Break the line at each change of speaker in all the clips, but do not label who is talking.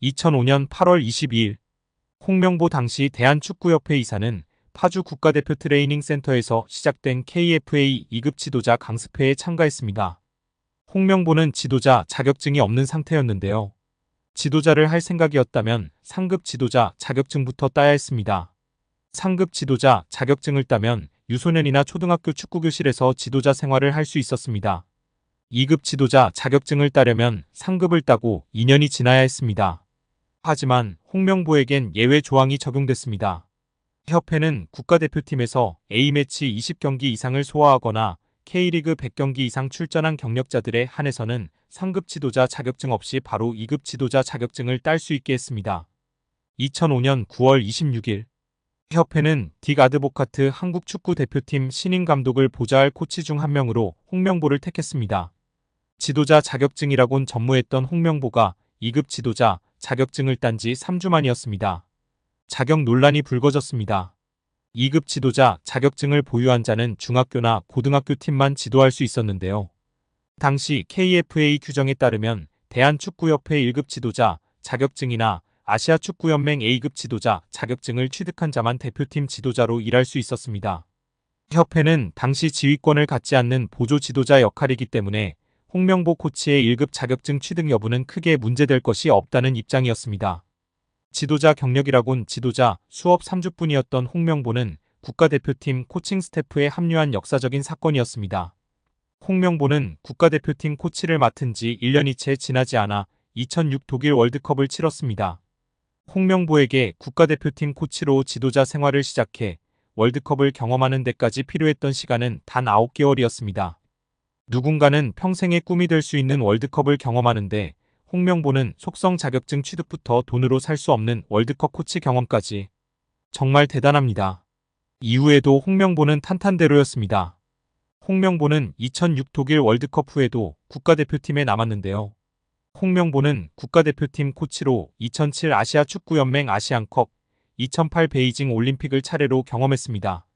2005년 8월 22일 홍명보 당시 대한축구협회 이사는 파주 국가대표 트레이닝 센터에서 시작된 KFA 2급 지도자 강습회에 참가했습니다. 홍명보는 지도자 자격증이 없는 상태였는데요. 지도자를 할 생각이었다면 상급 지도자 자격증부터 따야 했습니다. 상급 지도자 자격증을 따면 유소년이나 초등학교 축구교실에서 지도자 생활을 할 수 있었습니다. 2급 지도자 자격증을 따려면 상급을 따고 2년이 지나야 했습니다. 하지만 홍명보에겐 예외 조항이 적용됐습니다. 협회는 국가대표팀에서 A매치 20경기 이상을 소화하거나 K리그 100경기 이상 출전한 경력자들에 한해서는 상급 지도자 자격증 없이 바로 2급 지도자 자격증을 딸 수 있게 했습니다. 2005년 9월 26일 협회는 딕 아드보카트 한국 축구 대표팀 신인 감독을 보좌할 코치 중 한 명으로 홍명보를 택했습니다. 지도자 자격증이라곤 전무했던 홍명보가 2급 지도자 자격증을 딴 지 3주 만이었습니다. 자격 논란이 불거졌습니다. 2급 지도자 자격증을 보유한 자는 중학교나 고등학교 팀만 지도할 수 있었는데요. 당시 KFA 규정에 따르면 대한축구협회 1급 지도자 자격증이나 아시아축구연맹 A급 지도자 자격증을 취득한 자만 대표팀 지도자로 일할 수 있었습니다. 협회는 당시 지휘권을 갖지 않는 보조 지도자 역할이기 때문에 홍명보 코치의 1급 자격증 취득 여부는 크게 문제될 것이 없다는 입장이었습니다. 지도자 경력이라곤 지도자 수업 3주뿐이었던 홍명보는 국가대표팀 코칭 스태프에 합류한 역사적인 사건이었습니다. 홍명보는 국가대표팀 코치를 맡은 지 1년이 채 지나지 않아 2006 독일 월드컵을 치렀습니다. 홍명보에게 국가대표팀 코치로 지도자 생활을 시작해 월드컵을 경험하는 데까지 필요했던 시간은 단 9개월이었습니다. 누군가는 평생의 꿈이 될 수 있는 월드컵을 경험하는데 홍명보는 속성 자격증 취득부터 돈으로 살 수 없는 월드컵 코치 경험까지 정말 대단합니다. 이후에도 홍명보는 탄탄대로였습니다. 홍명보는 2006 독일 월드컵 후에도 국가대표팀에 남았는데요. 홍명보는 국가대표팀 코치로 2007 아시아축구연맹 아시안컵, 2008 베이징 올림픽을 차례로 경험했습니다.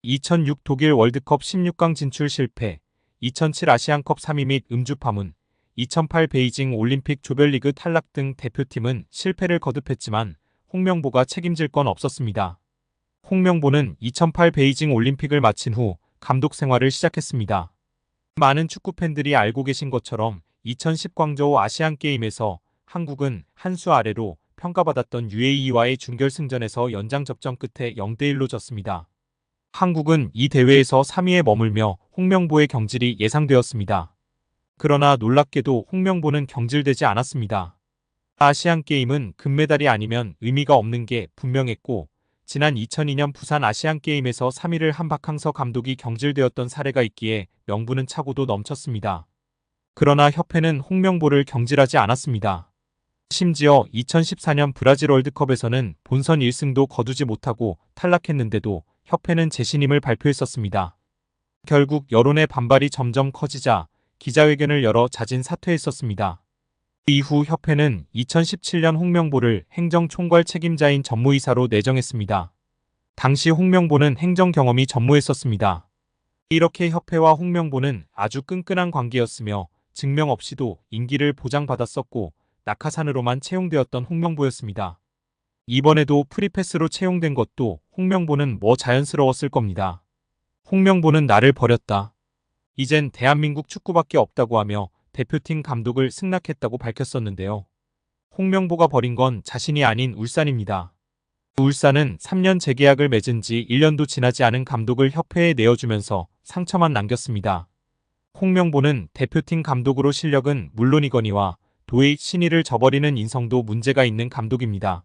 2006 독일 월드컵 16강 진출 실패, 2007 아시안컵 3위 및 음주 파문, 2008 베이징 올림픽 조별리그 탈락 등 대표팀은 실패를 거듭했지만 홍명보가 책임질 건 없었습니다. 홍명보는 2008 베이징 올림픽을 마친 후 감독 생활을 시작했습니다. 많은 축구팬들이 알고 계신 것처럼 2010 광저우 아시안게임에서 한국은 한 수 아래로 평가받았던 UAE와의 준결승전에서 연장 접전 끝에 0대1로 졌습니다. 한국은 이 대회에서 3위에 머물며 홍명보의 경질이 예상되었습니다. 그러나 놀랍게도 홍명보는 경질되지 않았습니다. 아시안게임은 금메달이 아니면 의미가 없는 게 분명했고 지난 2002년 부산 아시안게임에서 3위를 한 박항서 감독이 경질되었던 사례가 있기에 명분은 차고도 넘쳤습니다. 그러나 협회는 홍명보를 경질하지 않았습니다. 심지어 2014년 브라질 월드컵에서는 본선 1승도 거두지 못하고 탈락했는데도 협회는 재신임을 발표했었습니다. 결국 여론의 반발이 점점 커지자 기자회견을 열어 자진 사퇴했었습니다. 이후 협회는 2017년 홍명보를 행정총괄 책임자인 전무이사로 내정했습니다. 당시 홍명보는 행정 경험이 전무했었습니다. 이렇게 협회와 홍명보는 아주 끈끈한 관계였으며 증명 없이도 임기를 보장받았었고 낙하산으로만 채용되었던 홍명보였습니다. 이번에도 프리패스로 채용된 것도 홍명보는 뭐 자연스러웠을 겁니다. 홍명보는 나를 버렸다. 이젠 대한민국 축구밖에 없다고 하며 대표팀 감독을 승낙했다고 밝혔었는데요. 홍명보가 버린 건 자신이 아닌 울산입니다. 울산은 3년 재계약을 맺은 지 1년도 지나지 않은 감독을 협회에 내어주면서 상처만 남겼습니다. 홍명보는 대표팀 감독으로 실력은 물론이거니와 도의 신의를 저버리는 인성도 문제가 있는 감독입니다.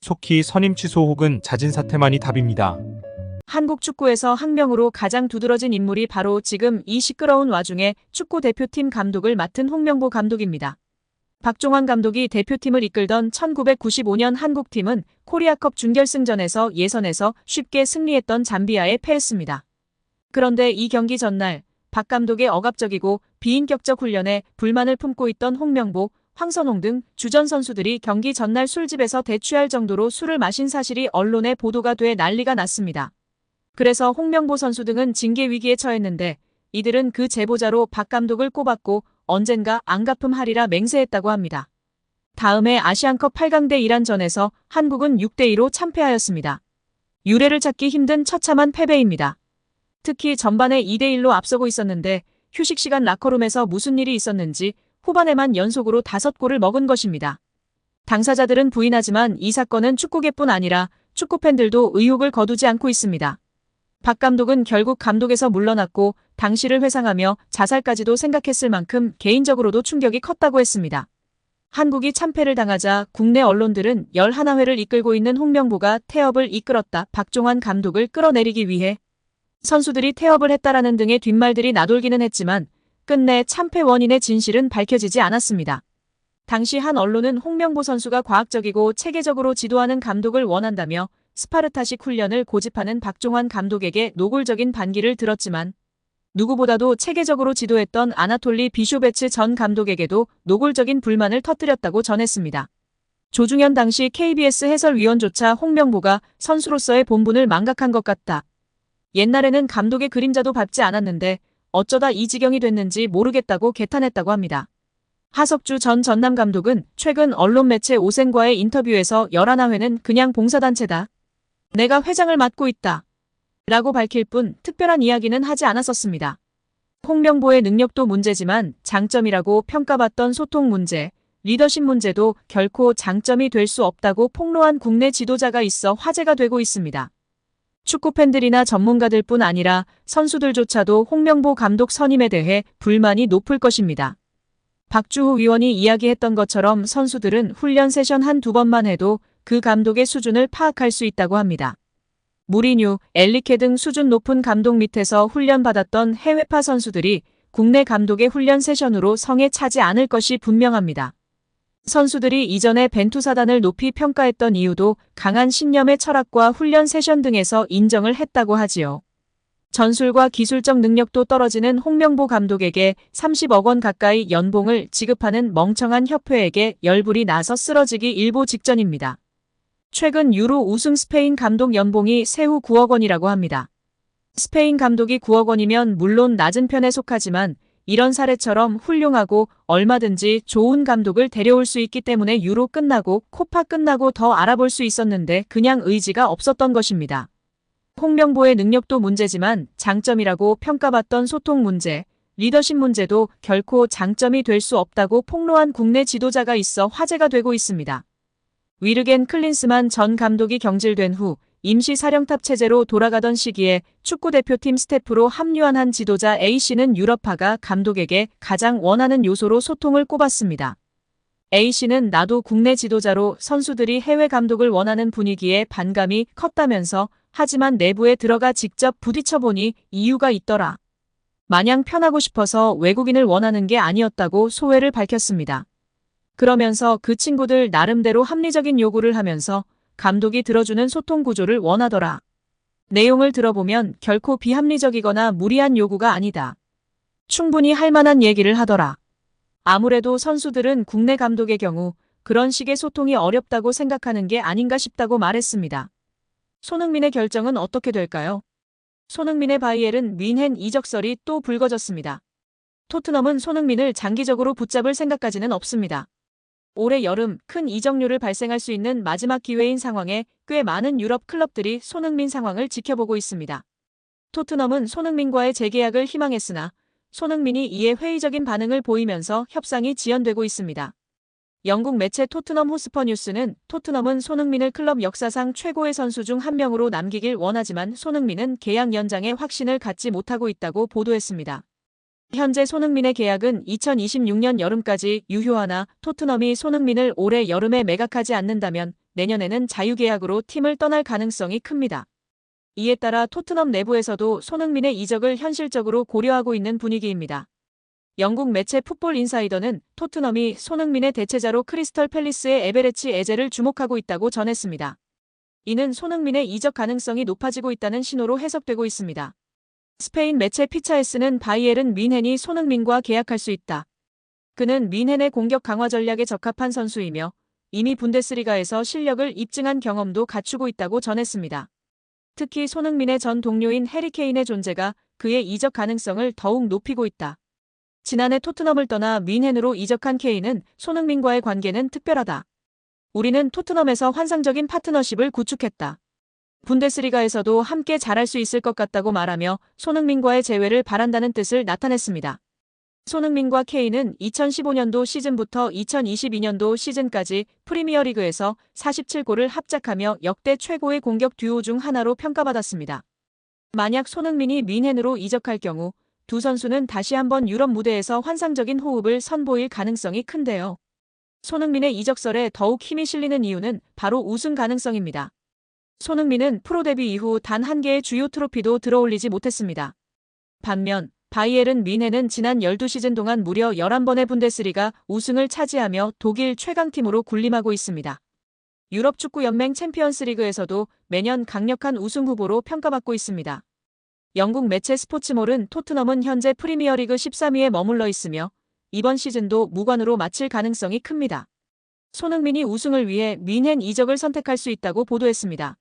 속히 선임 취소 혹은 자진 사퇴만이 답입니다.
한국 축구에서 학명으로 가장 두드러진 인물이 바로 지금 이 시끄러운 와중에 축구 대표팀 감독을 맡은 홍명보 감독입니다. 박종환 감독이 대표팀을 이끌던 1995년 한국팀은 코리아컵 준결승전에서 예선에서 쉽게 승리했던 잠비아에 패했습니다. 그런데 이 경기 전날 박 감독의 억압적이고 비인격적 훈련에 불만을 품고 있던 홍명보, 황선홍 등 주전 선수들이 경기 전날 술집에서 대취할 정도로 술을 마신 사실이 언론에 보도가 돼 난리가 났습니다. 그래서 홍명보 선수 등은 징계 위기에 처했는데 이들은 그 제보자로 박 감독을 꼽았고 언젠가 안 갚음하리라 맹세했다고 합니다. 다음해 아시안컵 8강대 이란전에서 한국은 6대2로 참패하였습니다. 유례를 찾기 힘든 처참한 패배입니다. 특히 전반에 2대1로 앞서고 있었는데 휴식 시간 라커룸에서 무슨 일이 있었는지 후반에만 연속으로 5골을 먹은 것입니다. 당사자들은 부인하지만 이 사건은 축구계뿐 아니라 축구팬들도 의혹을 거두지 않고 있습니다. 박 감독은 결국 감독에서 물러났고 당시를 회상하며 자살까지도 생각했을 만큼 개인적으로도 충격이 컸다고 했습니다. 한국이 참패를 당하자 국내 언론들은 11회를 이끌고 있는 홍명보가 태업을 이끌었다. 박종환 감독을 끌어내리기 위해 선수들이 태업을 했다라는 등의 뒷말들이 나돌기는 했지만 끝내 참패 원인의 진실은 밝혀지지 않았습니다. 당시 한 언론은 홍명보 선수가 과학적이고 체계적으로 지도하는 감독을 원한다며 스파르타식 훈련을 고집하는 박종환 감독에게 노골적인 반기를 들었지만 누구보다도 체계적으로 지도했던 아나톨리 비쇼베츠 전 감독에게도 노골적인 불만을 터뜨렸다고 전했습니다. 조중현 당시 KBS 해설위원조차 홍명보가 선수로서의 본분을 망각한 것 같다. 옛날에는 감독의 그림자도 밟지 않았는데 어쩌다 이 지경이 됐는지 모르겠다고 개탄했다고 합니다. 하석주 전 전남 감독은 최근 언론 매체 오센과의 인터뷰에서 11회는 그냥 봉사단체다. 내가 회장을 맡고 있다. 라고 밝힐 뿐 특별한 이야기는 하지 않았었습니다. 홍명보의 능력도 문제지만 장점이라고 평가받던 소통 문제, 리더십 문제도 결코 장점이 될 수 없다고 폭로한 국내 지도자가 있어 화제가 되고 있습니다. 축구팬들이나 전문가들 뿐 아니라 선수들조차도 홍명보 감독 선임에 대해 불만이 높을 것입니다. 박주호 위원이 이야기했던 것처럼 선수들은 훈련 세션 한두 번만 해도 그 감독의 수준을 파악할 수 있다고 합니다. 무리뉴, 엘리케 등 수준 높은 감독 밑에서 훈련받았던 해외파 선수들이 국내 감독의 훈련 세션으로 성에 차지 않을 것이 분명합니다. 선수들이 이전에 벤투사단을 높이 평가했던 이유도 강한 신념의 철학과 훈련 세션 등에서 인정을 했다고 하지요. 전술과 기술적 능력도 떨어지는 홍명보 감독에게 30억 원 가까이 연봉을 지급하는 멍청한 협회에게 열불이 나서 쓰러지기 일보 직전입니다. 최근 유로 우승 스페인 감독 연봉이 세후 9억 원이라고 합니다. 스페인 감독이 9억 원이면 물론 낮은 편에 속하지만 이런 사례처럼 훌륭하고 얼마든지 좋은 감독을 데려올 수 있기 때문에 유로 끝나고 코파 끝나고 더 알아볼 수 있었는데 그냥 의지가 없었던 것입니다. 홍명보의 능력도 문제지만 장점이라고 평가받던 소통 문제, 리더십 문제도 결코 장점이 될 수 없다고 폭로한 국내 지도자가 있어 화제가 되고 있습니다. 위르겐 클린스만 전 감독이 경질된 후 임시 사령탑 체제로 돌아가던 시기에 축구대표팀 스태프로 합류한 한 지도자 A씨는 유럽파가 감독에게 가장 원하는 요소로 소통을 꼽았습니다. A씨는 나도 국내 지도자로 선수들이 해외 감독을 원하는 분위기에 반감이 컸다면서 하지만 내부에 들어가 직접 부딪혀보니 이유가 있더라. 마냥 편하고 싶어서 외국인을 원하는 게 아니었다고 소회를 밝혔습니다. 그러면서 그 친구들 나름대로 합리적인 요구를 하면서 감독이 들어주는 소통 구조를 원하더라. 내용을 들어보면 결코 비합리적이거나 무리한 요구가 아니다. 충분히 할 만한 얘기를 하더라. 아무래도 선수들은 국내 감독의 경우 그런 식의 소통이 어렵다고 생각하는 게 아닌가 싶다고 말했습니다. 손흥민의 결정은 어떻게 될까요? 손흥민의 바이에른 뮌헨 이적설이 또 불거졌습니다. 토트넘은 손흥민을 장기적으로 붙잡을 생각까지는 없습니다. 올해 여름 큰 이적료를 발생할 수 있는 마지막 기회인 상황에 꽤 많은 유럽 클럽들이 손흥민 상황을 지켜보고 있습니다. 토트넘은 손흥민과의 재계약을 희망했으나 손흥민이 이에 회의적인 반응을 보이면서 협상이 지연되고 있습니다. 영국 매체 토트넘 호스퍼 뉴스는 토트넘은 손흥민을 클럽 역사상 최고의 선수 중 한 명으로 남기길 원하지만 손흥민은 계약 연장에 확신을 갖지 못하고 있다고 보도했습니다. 현재 손흥민의 계약은 2026년 여름까지 유효하나 토트넘이 손흥민을 올해 여름에 매각하지 않는다면 내년에는 자유계약으로 팀을 떠날 가능성이 큽니다. 이에 따라 토트넘 내부에서도 손흥민의 이적을 현실적으로 고려하고 있는 분위기입니다. 영국 매체 풋볼 인사이더는 토트넘이 손흥민의 대체자로 크리스털 팰리스의 에베레치 에제를 주목하고 있다고 전했습니다. 이는 손흥민의 이적 가능성이 높아지고 있다는 신호로 해석되고 있습니다. 스페인 매체 피차에스는 바이에른 뮌헨이 손흥민과 계약할 수 있다. 그는 뮌헨의 공격 강화 전략에 적합한 선수이며 이미 분데스리가에서 실력을 입증한 경험도 갖추고 있다고 전했습니다. 특히 손흥민의 전 동료인 해리 케인의 존재가 그의 이적 가능성을 더욱 높이고 있다. 지난해 토트넘을 떠나 뮌헨으로 이적한 케인은 손흥민과의 관계는 특별하다. 우리는 토트넘에서 환상적인 파트너십을 구축했다. 분데스리가에서도 함께 잘할 수 있을 것 같다고 말하며 손흥민과의 재회를 바란다는 뜻을 나타냈습니다. 손흥민과 케인은 2015년도 시즌부터 2022년도 시즌까지 프리미어리그에서 47골을 합작하며 역대 최고의 공격 듀오 중 하나로 평가받았습니다. 만약 손흥민이 뮌헨으로 이적할 경우 두 선수는 다시 한번 유럽 무대에서 환상적인 호흡을 선보일 가능성이 큰데요. 손흥민의 이적설에 더욱 힘이 실리는 이유는 바로 우승 가능성입니다. 손흥민은 프로 데뷔 이후 단 한 개의 주요 트로피도 들어올리지 못했습니다. 반면 바이에른 뮌헨은 지난 12시즌 동안 무려 11번의 분데스리가 우승을 차지하며 독일 최강팀으로 군림하고 있습니다. 유럽 축구 연맹 챔피언스리그에서도 매년 강력한 우승 후보로 평가받고 있습니다. 영국 매체 스포츠몰은 토트넘은 현재 프리미어리그 13위에 머물러 있으며 이번 시즌도 무관으로 마칠 가능성이 큽니다. 손흥민이 우승을 위해 뮌헨 이적을 선택할 수 있다고 보도했습니다.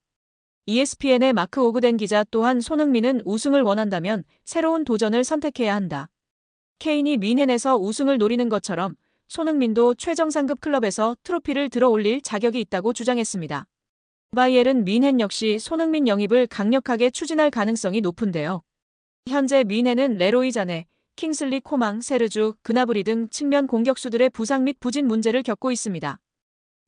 ESPN의 마크 오그덴 기자 또한 손흥민은 우승을 원한다면 새로운 도전을 선택해야 한다. 케인이 뮌헨에서 우승을 노리는 것처럼 손흥민도 최정상급 클럽에서 트로피를 들어올릴 자격이 있다고 주장했습니다. 바이에른 뮌헨 역시 손흥민 영입을 강력하게 추진할 가능성이 높은데요. 현재 뮌헨은 레로이 자네, 킹슬리 코망, 세르주, 그나브리 등 측면 공격수들의 부상 및 부진 문제를 겪고 있습니다.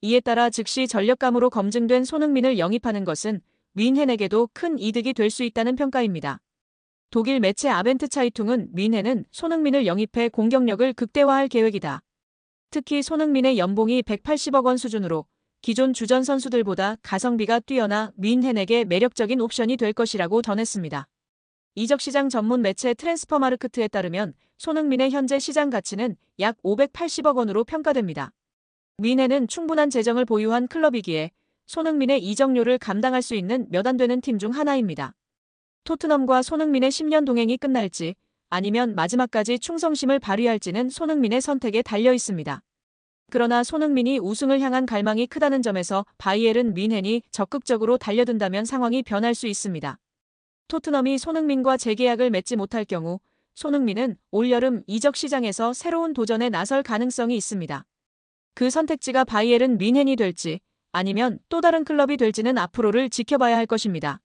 이에 따라 즉시 전력감으로 검증된 손흥민을 영입하는 것은 뮌헨에게도 큰 이득이 될 수 있다는 평가입니다. 독일 매체 아벤트 차이퉁은 뮌헨은 손흥민을 영입해 공격력을 극대화할 계획이다. 특히 손흥민의 연봉이 180억 원 수준으로 기존 주전 선수들보다 가성비가 뛰어나 뮌헨에게 매력적인 옵션이 될 것이라고 전했습니다. 이적시장 전문 매체 트랜스퍼마르크트에 따르면 손흥민의 현재 시장 가치는 약 580억 원으로 평가됩니다. 뮌헨은 충분한 재정을 보유한 클럽이기에 손흥민의 이적료를 감당할 수 있는 몇 안 되는 팀 중 하나입니다. 토트넘과 손흥민의 10년 동행이 끝날지 아니면 마지막까지 충성심을 발휘할지는 손흥민의 선택에 달려 있습니다. 그러나 손흥민이 우승을 향한 갈망이 크다는 점에서 바이에른 뮌헨이 적극적으로 달려든다면 상황이 변할 수 있습니다. 토트넘이 손흥민과 재계약을 맺지 못할 경우 손흥민은 올여름 이적 시장에서 새로운 도전에 나설 가능성이 있습니다. 그 선택지가 바이에른 뮌헨이 될지 아니면 또 다른 클럽이 될지는 앞으로를 지켜봐야 할 것입니다.